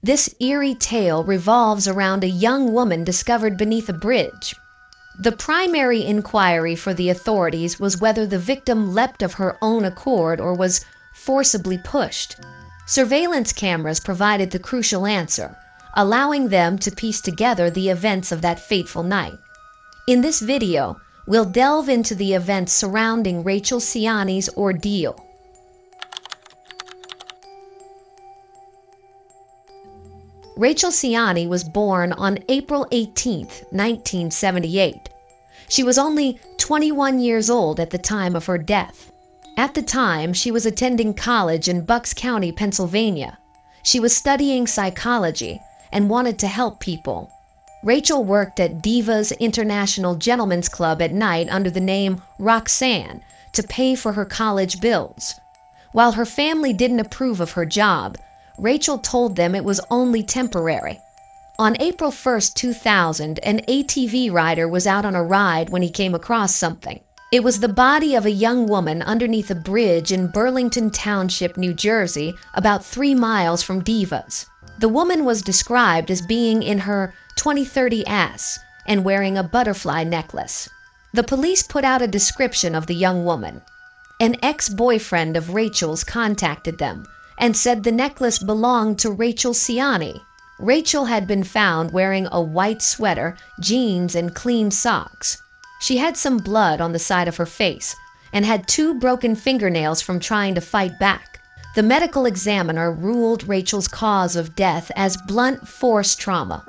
This eerie tale revolves around a young woman discovered beneath a bridge. The primary inquiry for the authorities was whether the victim leapt of her own accord or was forcibly pushed. Surveillance cameras provided the crucial answer, allowing them to piece together the events of that fateful night. In this video, we'll delve into the events surrounding Rachel Siani's ordeal. Rachel Siani was born on April 18, 1978. She was only 21 years old at the time of her death. At the time, she was attending college in Bucks County, Pennsylvania. She was studying psychology and wanted to help people. Rachel worked at Divas International Gentlemen's Club at night under the name Roxanne to pay for her college bills. While her family didn't approve of her job, Rachel told them it was only temporary. On April 1, 2000, an ATV rider was out on a ride when he came across something. It was the body of a young woman underneath a bridge in Burlington Township, New Jersey, about 3 miles from Divas. The woman was described as being in her 20-30 ass and wearing a butterfly necklace. The police put out a description of the young woman. An ex-boyfriend of Rachel's contacted them and said the necklace belonged to Rachel Siani. Rachel had been found wearing a white sweater, jeans, and clean socks. She had some blood on the side of her face and had 2 broken fingernails from trying to fight back. The medical examiner ruled Rachel's cause of death as blunt force trauma.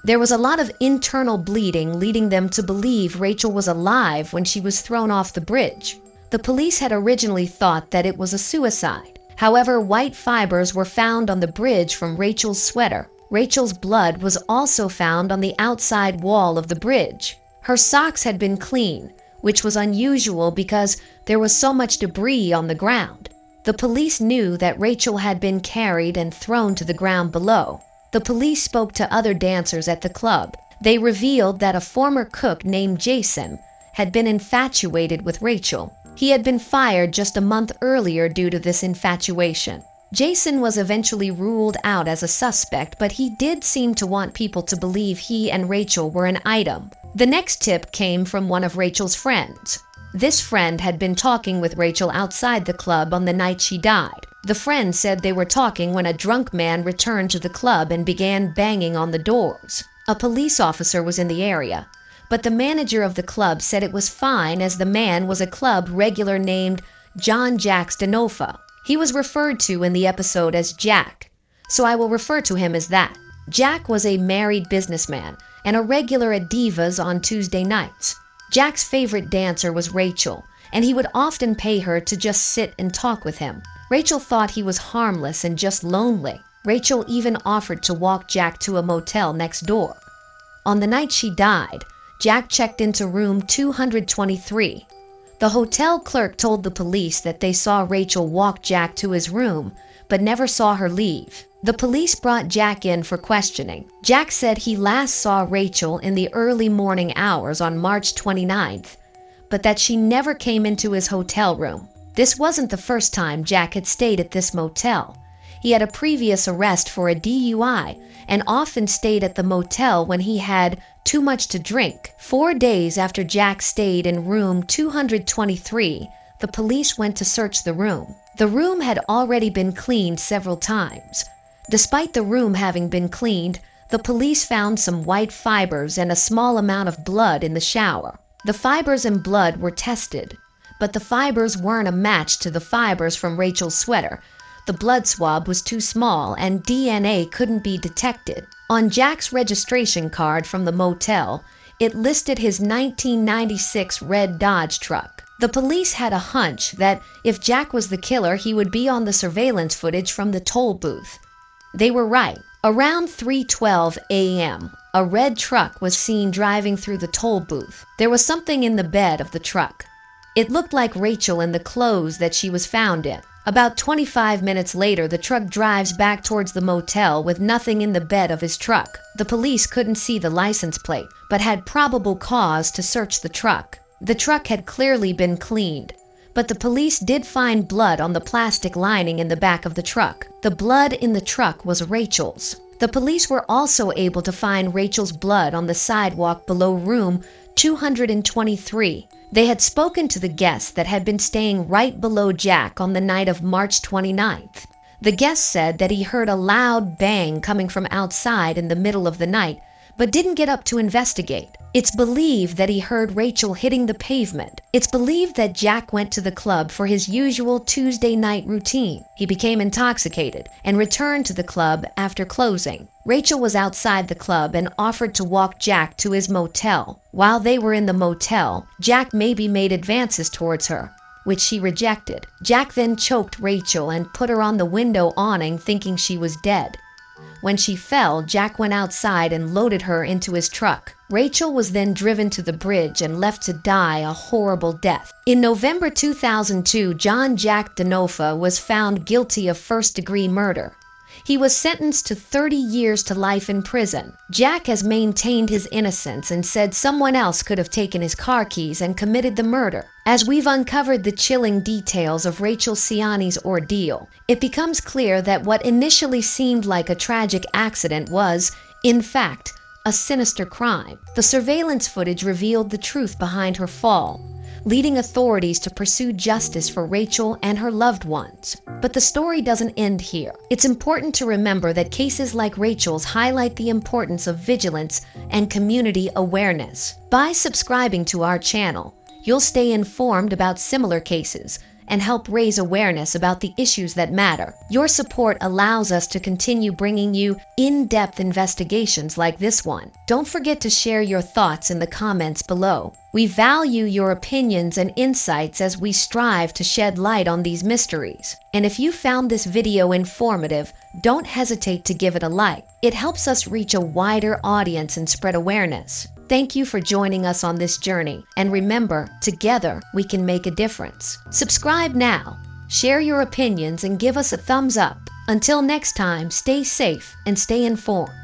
There was a lot of internal bleeding, leading them to believe Rachel was alive when she was thrown off the bridge. The police had originally thought that it was a suicide. However, white fibers were found on the bridge from Rachel's sweater. Rachel's blood was also found on the outside wall of the bridge. Her socks had been clean, which was unusual because there was so much debris on the ground. The police knew that Rachel had been carried and thrown to the ground below. The police spoke to other dancers at the club. They revealed that a former cook named Jason had been infatuated with Rachel. He had been fired just a month earlier due to this infatuation. Jason was eventually ruled out as a suspect, but he did seem to want people to believe he and Rachel were an item. The next tip came from one of Rachel's friends. This friend had been talking with Rachel outside the club on the night she died. The friend said they were talking when a drunk man returned to the club and began banging on the doors. A police officer was in the area, but the manager of the club said it was fine as the man was a club regular named John Jack Stanofa. He was referred to in the episode as Jack, so I will refer to him as that. Jack was a married businessman and a regular at Divas on Tuesday nights. Jack's favorite dancer was Rachel, and he would often pay her to just sit and talk with him. Rachel thought he was harmless and just lonely. Rachel even offered to walk Jack to a motel next door. On the night she died, Jack checked into room 223. The hotel clerk told the police that they saw Rachel walk Jack to his room, but never saw her leave. The police brought Jack in for questioning. Jack said he last saw Rachel in the early morning hours on March 29th, but that she never came into his hotel room. This wasn't the first time Jack had stayed at this motel. He had a previous arrest for a DUI and often stayed at the motel when he had too much to drink. 4 days after Jack stayed in room 223, the police went to search the room. The room had already been cleaned several times. Despite the room having been cleaned, the police found some white fibers and a small amount of blood in the shower. The fibers and blood were tested, but the fibers weren't a match to the fibers from Rachel's sweater. The blood swab was too small and DNA couldn't be detected. On Jack's registration card from the motel, it listed his 1996 red Dodge truck. The police had a hunch that if Jack was the killer, he would be on the surveillance footage from the toll booth. They were right. Around 3:12 a.m., a red truck was seen driving through the toll booth. There was something in the bed of the truck. It looked like Rachel in the clothes that she was found in. About 25 minutes later, the truck drives back towards the motel with nothing in the bed of his truck. The police couldn't see the license plate, but had probable cause to search the truck. The truck had clearly been cleaned, but the police did find blood on the plastic lining in the back of the truck. The blood in the truck was Rachel's. The police were also able to find Rachel's blood on the sidewalk below room 223. They had spoken to the guest that had been staying right below Jack on the night of March 29th. The guest said that he heard a loud bang coming from outside in the middle of the night, but didn't get up to investigate. It's believed that he heard Rachel hitting the pavement. It's believed that Jack went to the club for his usual Tuesday night routine. He became intoxicated and returned to the club after closing. Rachel was outside the club and offered to walk Jack to his motel. While they were in the motel, Jack maybe made advances towards her, which she rejected. Jack then choked Rachel and put her on the window awning thinking she was dead. When she fell, Jack went outside and loaded her into his truck. Rachel was then driven to the bridge and left to die a horrible death. In November 2002, John Jack Denofa was found guilty of first-degree murder. He was sentenced to 30 years to life in prison. Jack has maintained his innocence and said someone else could have taken his car keys and committed the murder. As we've uncovered the chilling details of Rachel Siani's ordeal, it becomes clear that what initially seemed like a tragic accident was, in fact, a sinister crime. The surveillance footage revealed the truth behind her fall, leading authorities to pursue justice for Rachel and her loved ones. But the story doesn't end here. It's important to remember that cases like Rachel's highlight the importance of vigilance and community awareness. By subscribing to our channel, you'll stay informed about similar cases and help raise awareness about the issues that matter. Your support allows us to continue bringing you in-depth investigations like this one. Don't forget to share your thoughts in the comments below. We value your opinions and insights as we strive to shed light on these mysteries. And if you found this video informative, don't hesitate to give it a like. It helps us reach a wider audience and spread awareness. Thank you for joining us on this journey, and remember, together we can make a difference. Subscribe now, share your opinions, and give us a thumbs up. Until next time, stay safe and stay informed.